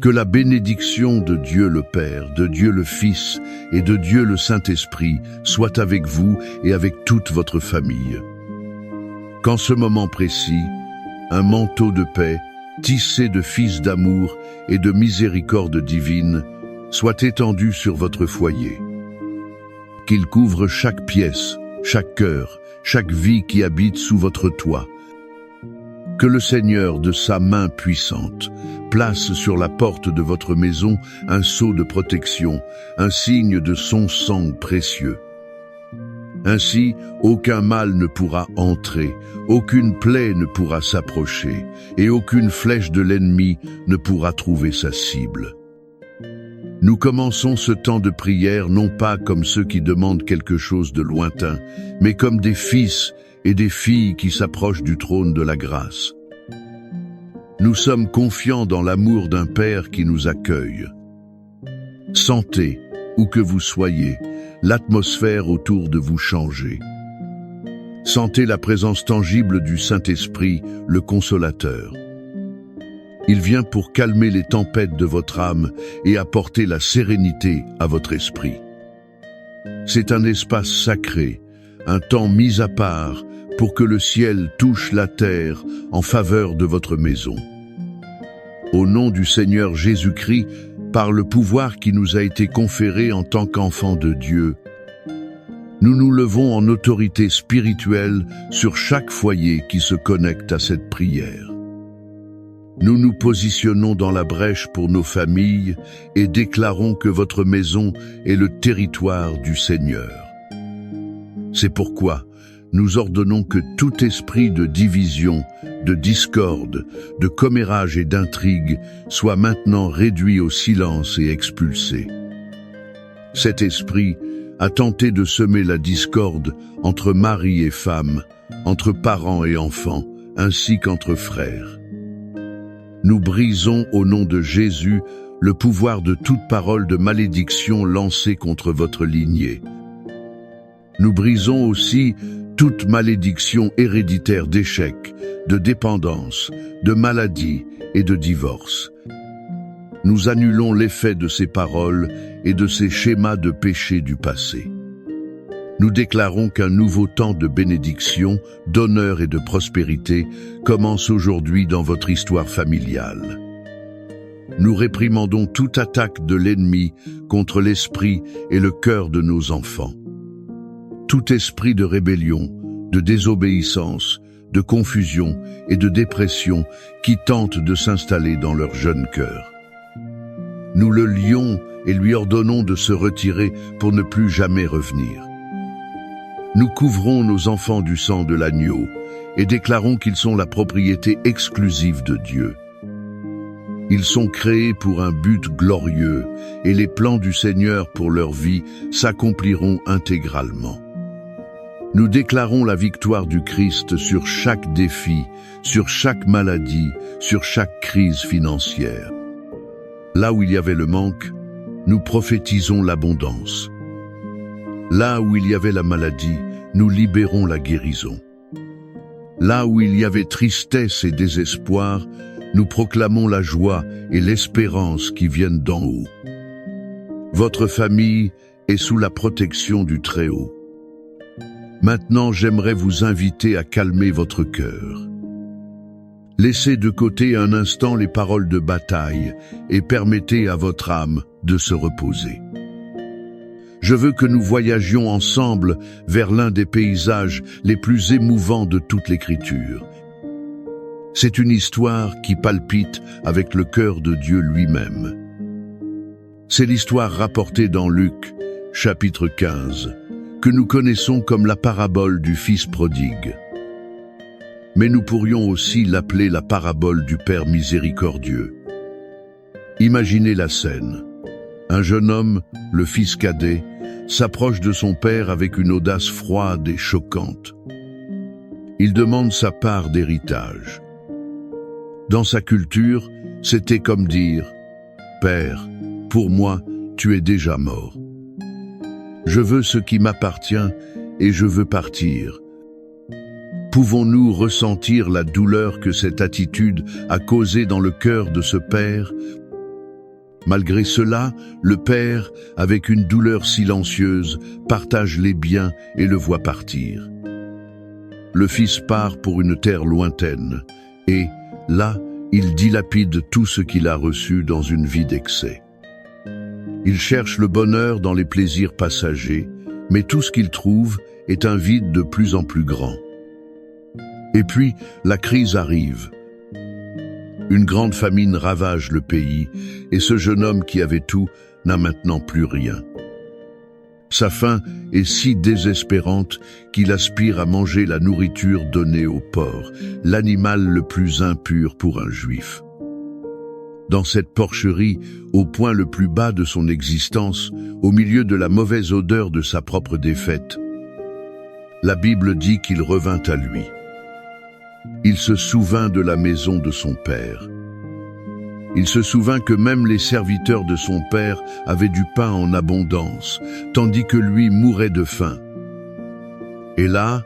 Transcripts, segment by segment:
Que la bénédiction de Dieu le Père, de Dieu le Fils et de Dieu le Saint-Esprit soit avec vous et avec toute votre famille. Qu'en ce moment précis, un manteau de paix, tissé de fils d'amour et de miséricorde divine, soit étendu sur votre foyer. Qu'il couvre chaque pièce, chaque cœur, chaque vie qui habite sous votre toit. Que le Seigneur, de sa main puissante, place sur la porte de votre maison un sceau de protection, un signe de son sang précieux. Ainsi, aucun mal ne pourra entrer, aucune plaie ne pourra s'approcher, et aucune flèche de l'ennemi ne pourra trouver sa cible. Nous commençons ce temps de prière non pas comme ceux qui demandent quelque chose de lointain, mais comme des fils et des filles qui s'approchent du trône de la grâce. Nous sommes confiants dans l'amour d'un Père qui nous accueille. Sentez, où que vous soyez, l'atmosphère autour de vous changer. Sentez la présence tangible du Saint-Esprit, le Consolateur. Il vient pour calmer les tempêtes de votre âme et apporter la sérénité à votre esprit. C'est un espace sacré, un temps mis à part pour que le ciel touche la terre en faveur de votre maison. Au nom du Seigneur Jésus-Christ, par le pouvoir qui nous a été conféré en tant qu'enfants de Dieu, nous nous levons en autorité spirituelle sur chaque foyer qui se connecte à cette prière. Nous nous positionnons dans la brèche pour nos familles et déclarons que votre maison est le territoire du Seigneur. C'est pourquoi nous ordonnons que tout esprit de division, de discorde, de commérage et d'intrigue soit maintenant réduit au silence et expulsé. Cet esprit a tenté de semer la discorde entre mari et femme, entre parents et enfants, ainsi qu'entre frères. Nous brisons au nom de Jésus le pouvoir de toute parole de malédiction lancée contre votre lignée. Nous brisons aussi toute malédiction héréditaire d'échec, de dépendance, de maladie et de divorce. Nous annulons l'effet de ces paroles et de ces schémas de péché du passé. Nous déclarons qu'un nouveau temps de bénédiction, d'honneur et de prospérité commence aujourd'hui dans votre histoire familiale. Nous réprimandons toute attaque de l'ennemi contre l'esprit et le cœur de nos enfants. Tout esprit de rébellion, de désobéissance, de confusion et de dépression qui tente de s'installer dans leur jeune cœur. Nous le lions et lui ordonnons de se retirer pour ne plus jamais revenir. Nous couvrons nos enfants du sang de l'agneau et déclarons qu'ils sont la propriété exclusive de Dieu. Ils sont créés pour un but glorieux et les plans du Seigneur pour leur vie s'accompliront intégralement. Nous déclarons la victoire du Christ sur chaque défi, sur chaque maladie, sur chaque crise financière. Là où il y avait le manque, nous prophétisons l'abondance. Là où il y avait la maladie, nous libérons la guérison. Là où il y avait tristesse et désespoir, nous proclamons la joie et l'espérance qui viennent d'en haut. Votre famille est sous la protection du Très-Haut. Maintenant, j'aimerais vous inviter à calmer votre cœur. Laissez de côté un instant les paroles de bataille et permettez à votre âme de se reposer. Je veux que nous voyagions ensemble vers l'un des paysages les plus émouvants de toute l'Écriture. C'est une histoire qui palpite avec le cœur de Dieu lui-même. C'est l'histoire rapportée dans Luc, chapitre 15, que nous connaissons comme la parabole du Fils prodigue. Mais nous pourrions aussi l'appeler la parabole du Père miséricordieux. Imaginez la scène. Un jeune homme, le fils cadet, s'approche de son père avec une audace froide et choquante. Il demande sa part d'héritage. Dans sa culture, c'était comme dire « Père, pour moi, tu es déjà mort. Je veux ce qui m'appartient et je veux partir. » Pouvons-nous ressentir la douleur que cette attitude a causée dans le cœur de ce père? Malgré cela, le père, avec une douleur silencieuse, partage les biens et le voit partir. Le fils part pour une terre lointaine, et, là, il dilapide tout ce qu'il a reçu dans une vie d'excès. Il cherche le bonheur dans les plaisirs passagers, mais tout ce qu'il trouve est un vide de plus en plus grand. Et puis, la crise arrive. Une grande famine ravage le pays, et ce jeune homme qui avait tout n'a maintenant plus rien. Sa faim est si désespérante qu'il aspire à manger la nourriture donnée au porc, l'animal le plus impur pour un juif. Dans cette porcherie, au point le plus bas de son existence, au milieu de la mauvaise odeur de sa propre défaite, la Bible dit qu'il revint à lui. Il se souvint de la maison de son père. Il se souvint que même les serviteurs de son père avaient du pain en abondance, tandis que lui mourait de faim. Et là,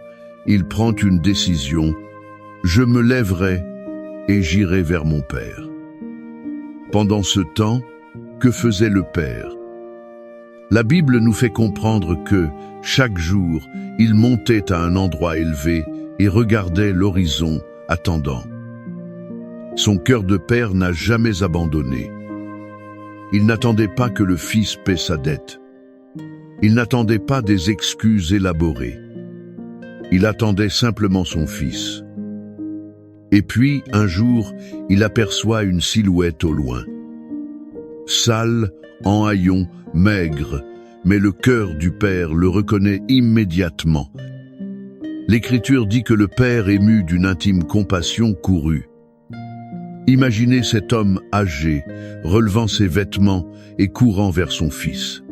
il prend une décision. Je me lèverai et j'irai vers mon père. Pendant ce temps, que faisait le père? La Bible nous fait comprendre que, chaque jour, il montait à un endroit élevé et regardait l'horizon, attendant. Son cœur de père n'a jamais abandonné. Il n'attendait pas que le fils paie sa dette. Il n'attendait pas des excuses élaborées. Il attendait simplement son fils. Et puis, un jour, il aperçoit une silhouette au loin. Sale, en haillons, maigre, mais le cœur du père le reconnaît immédiatement. L'Écriture dit que le père, ému d'une intime compassion, courut. Imaginez cet homme âgé, relevant ses vêtements et courant vers son fils.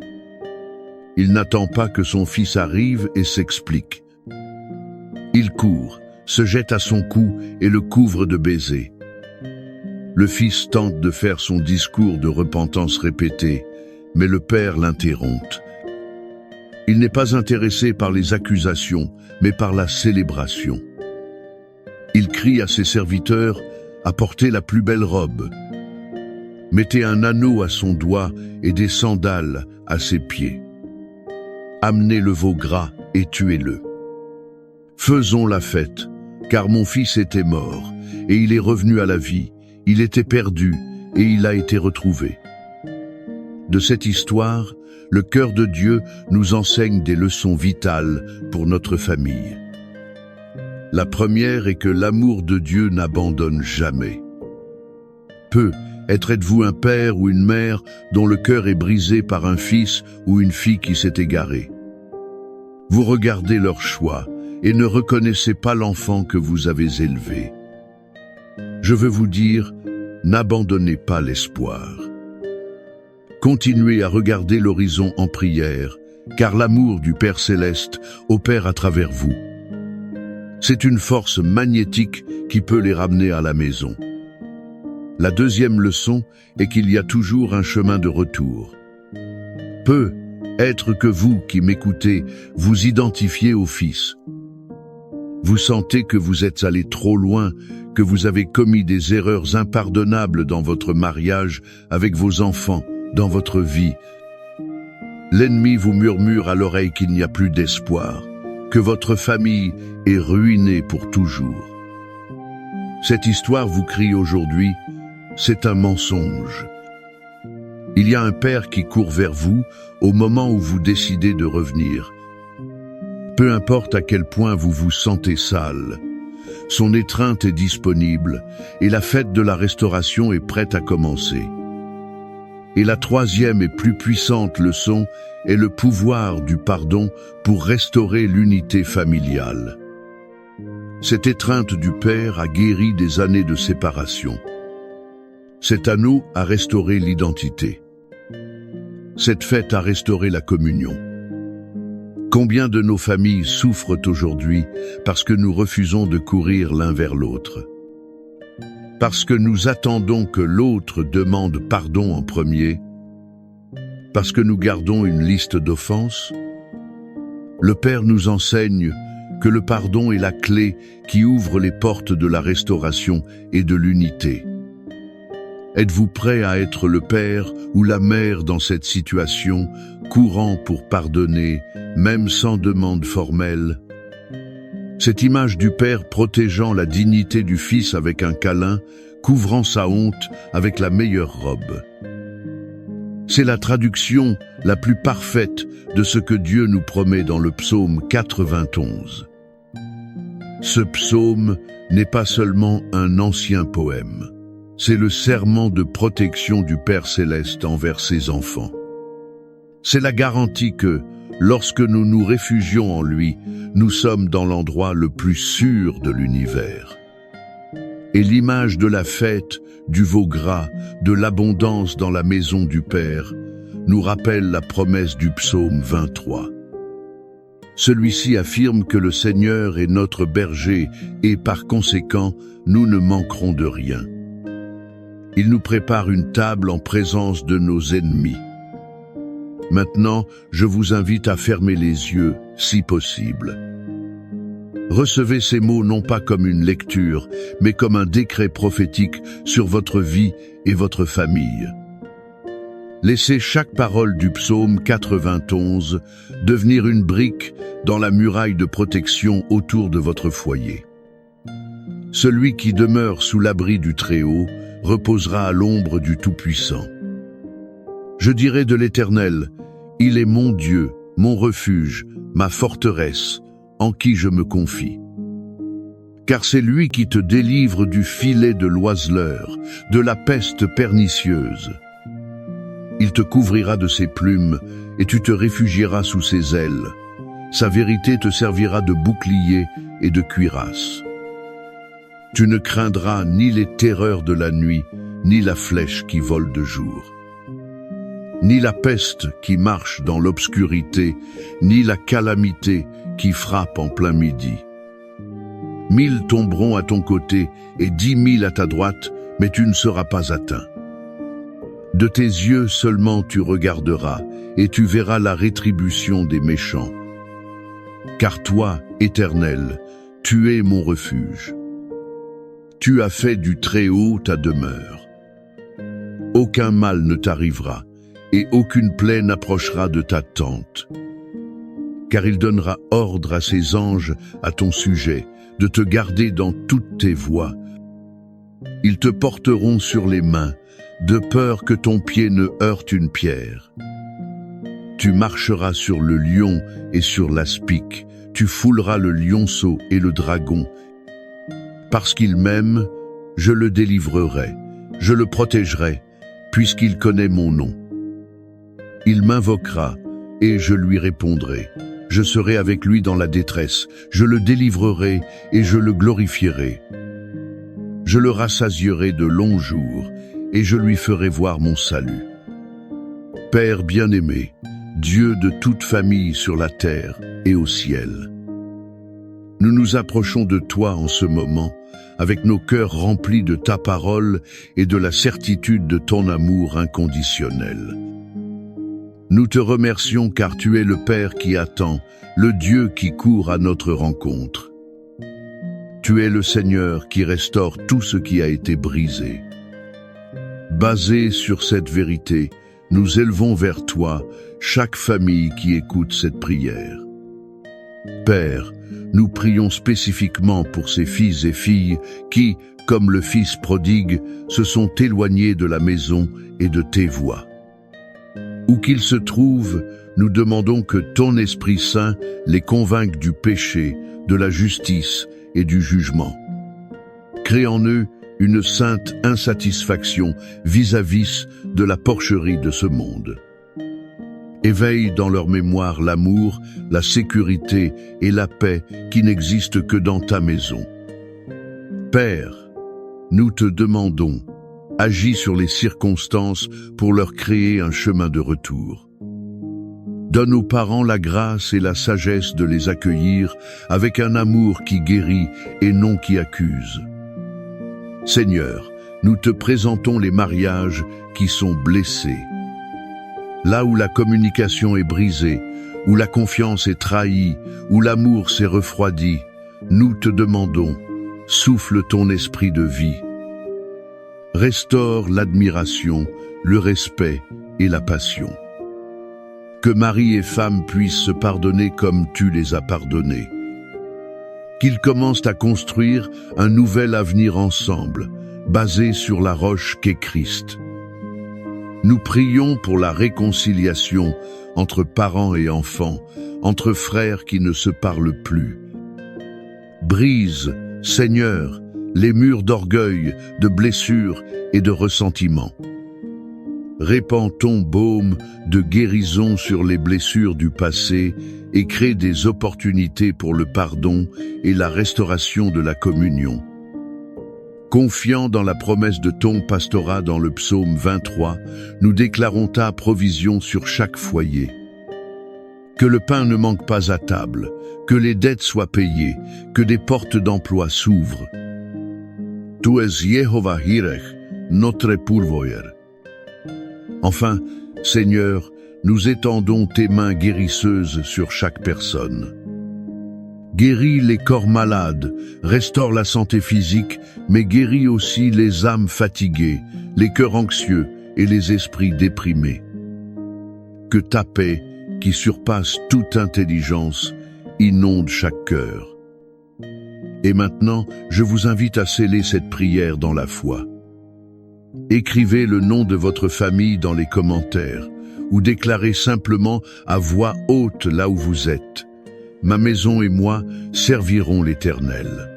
Il n'attend pas que son fils arrive et s'explique. Il court, se jette à son cou et le couvre de baisers. Le fils tente de faire son discours de repentance répété, mais le père l'interrompt. Il n'est pas intéressé par les accusations, mais par la célébration. Il crie à ses serviteurs: apportez la plus belle robe. Mettez un anneau à son doigt et des sandales à ses pieds. Amenez le veau gras et tuez-le. Faisons la fête, car mon fils était mort, et il est revenu à la vie. Il était perdu, et il a été retrouvé. De cette histoire, le cœur de Dieu nous enseigne des leçons vitales pour notre famille. La première est que l'amour de Dieu n'abandonne jamais. Êtes-vous un père ou une mère dont le cœur est brisé par un fils ou une fille qui s'est égaré? Vous regardez leur choix et ne reconnaissez pas l'enfant que vous avez élevé. Je veux vous dire, n'abandonnez pas l'espoir. Continuez à regarder l'horizon en prière, car l'amour du Père Céleste opère à travers vous. C'est une force magnétique qui peut les ramener à la maison. La deuxième leçon est qu'il y a toujours un chemin de retour. Peut-être que vous qui m'écoutez, vous identifiez au Fils. Vous sentez que vous êtes allé trop loin, que vous avez commis des erreurs impardonnables dans votre mariage, avec vos enfants, dans votre vie. L'ennemi vous murmure à l'oreille qu'il n'y a plus d'espoir, que votre famille est ruinée pour toujours. Cette histoire vous crie aujourd'hui, c'est un mensonge. Il y a un père qui court vers vous au moment où vous décidez de revenir. Peu importe à quel point vous vous sentez sale, son étreinte est disponible et la fête de la restauration est prête à commencer. Et la troisième et plus puissante leçon est le pouvoir du pardon pour restaurer l'unité familiale. Cette étreinte du Père a guéri des années de séparation. Cet anneau a restauré l'identité. Cette fête a restauré la communion. Combien de nos familles souffrent aujourd'hui parce que nous refusons de courir l'un vers l'autre? Parce que nous attendons que l'autre demande pardon en premier? Parce que nous gardons une liste d'offenses? Le Père nous enseigne que le pardon est la clé qui ouvre les portes de la restauration et de l'unité. Êtes-vous prêt à être le père ou la mère dans cette situation, courant pour pardonner, même sans demande formelle? Cette image du père protégeant la dignité du fils avec un câlin, couvrant sa honte avec la meilleure robe. C'est la traduction la plus parfaite de ce que Dieu nous promet dans le psaume 91. Ce psaume n'est pas seulement un ancien poème. C'est le serment de protection du Père Céleste envers ses enfants. C'est la garantie que, lorsque nous nous réfugions en lui, nous sommes dans l'endroit le plus sûr de l'univers. Et l'image de la fête, du veau gras, de l'abondance dans la maison du Père, nous rappelle la promesse du psaume 23. Celui-ci affirme que le Seigneur est notre berger et par conséquent, nous ne manquerons de rien. Il nous prépare une table en présence de nos ennemis. Maintenant, je vous invite à fermer les yeux, si possible. Recevez ces mots non pas comme une lecture, mais comme un décret prophétique sur votre vie et votre famille. Laissez chaque parole du psaume 91 devenir une brique dans la muraille de protection autour de votre foyer. Celui qui demeure sous l'abri du Très-Haut reposera à l'ombre du Tout-Puissant. Je dirai de l'Éternel, il est mon Dieu, mon refuge, ma forteresse, en qui je me confie. Car c'est lui qui te délivre du filet de l'oiseleur, de la peste pernicieuse. Il te couvrira de ses plumes, et tu te réfugieras sous ses ailes. Sa vérité te servira de bouclier et de cuirasse. Tu ne craindras ni les terreurs de la nuit, ni la flèche qui vole de jour, ni la peste qui marche dans l'obscurité, ni la calamité qui frappe en plein midi. 1000 tomberont à ton côté et 10 000 à ta droite, mais tu ne seras pas atteint. De tes yeux seulement tu regarderas, et tu verras la rétribution des méchants. Car toi, Éternel, tu es mon refuge. Tu as fait du Très-Haut ta demeure. Aucun mal ne t'arrivera, et aucune plaie n'approchera de ta tente. Car il donnera ordre à ses anges à ton sujet, de te garder dans toutes tes voies. Ils te porteront sur les mains, de peur que ton pied ne heurte une pierre. Tu marcheras sur le lion et sur l'aspic, tu fouleras le lionceau et le dragon. Parce qu'il m'aime, je le délivrerai, je le protégerai, puisqu'il connaît mon nom. Il m'invoquera, et je lui répondrai. Je serai avec lui dans la détresse, je le délivrerai et je le glorifierai. Je le rassasierai de longs jours, et je lui ferai voir mon salut. Père bien-aimé, Dieu de toute famille sur la terre et au ciel, nous nous approchons de toi en ce moment, avec nos cœurs remplis de ta parole et de la certitude de ton amour inconditionnel. Nous te remercions car tu es le Père qui attend, le Dieu qui court à notre rencontre. Tu es le Seigneur qui restaure tout ce qui a été brisé. Basé sur cette vérité, nous élevons vers toi chaque famille qui écoute cette prière. Père, nous prions spécifiquement pour ces fils et filles qui, comme le Fils prodigue, se sont éloignés de la maison et de tes voies. Où qu'ils se trouvent, nous demandons que ton Esprit Saint les convainque du péché, de la justice et du jugement. Crée en eux une sainte insatisfaction vis-à-vis de la porcherie de ce monde. Éveille dans leur mémoire l'amour, la sécurité et la paix qui n'existent que dans ta maison. Père, nous te demandons, agis sur les circonstances pour leur créer un chemin de retour. Donne aux parents la grâce et la sagesse de les accueillir avec un amour qui guérit et non qui accuse. Seigneur, nous te présentons les mariages qui sont blessés. Là où la communication est brisée, où la confiance est trahie, où l'amour s'est refroidi, nous te demandons, souffle ton esprit de vie. Restaure l'admiration, le respect et la passion. Que mari et femme puissent se pardonner comme tu les as pardonnés. Qu'ils commencent à construire un nouvel avenir ensemble, basé sur la roche qu'est Christ. Nous prions pour la réconciliation entre parents et enfants, entre frères qui ne se parlent plus. Brise, Seigneur, les murs d'orgueil, de blessures et de ressentiment. Répands ton baume de guérison sur les blessures du passé et crée des opportunités pour le pardon et la restauration de la communion. Confiant dans la promesse de ton pastorat dans le psaume 23, nous déclarons ta provision sur chaque foyer. Que le pain ne manque pas à table, que les dettes soient payées, que des portes d'emploi s'ouvrent. Tu es Yehovah Jireh, notre pourvoyeur. Enfin, Seigneur, nous étendons tes mains guérisseuses sur chaque personne. Guéris les corps malades, restaure la santé physique, mais guéris aussi les âmes fatiguées, les cœurs anxieux et les esprits déprimés. Que ta paix, qui surpasse toute intelligence, inonde chaque cœur. Et maintenant, je vous invite à sceller cette prière dans la foi. Écrivez le nom de votre famille dans les commentaires, ou déclarez simplement à voix haute là où vous êtes. Ma maison et moi servirons l'Éternel.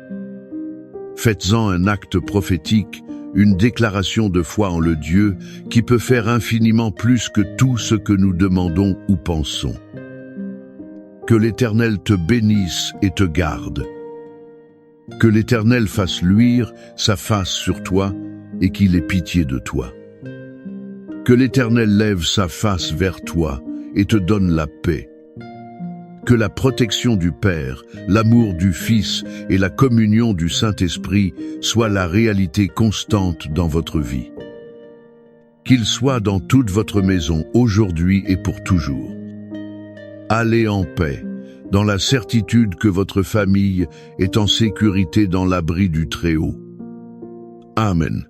Faites-en un acte prophétique, une déclaration de foi en le Dieu qui peut faire infiniment plus que tout ce que nous demandons ou pensons. Que l'Éternel te bénisse et te garde. Que l'Éternel fasse luire sa face sur toi et qu'il ait pitié de toi. Que l'Éternel lève sa face vers toi et te donne la paix. Que la protection du Père, l'amour du Fils et la communion du Saint-Esprit soient la réalité constante dans votre vie. Qu'il soit dans toute votre maison aujourd'hui et pour toujours. Allez en paix, dans la certitude que votre famille est en sécurité dans l'abri du Très-Haut. Amen.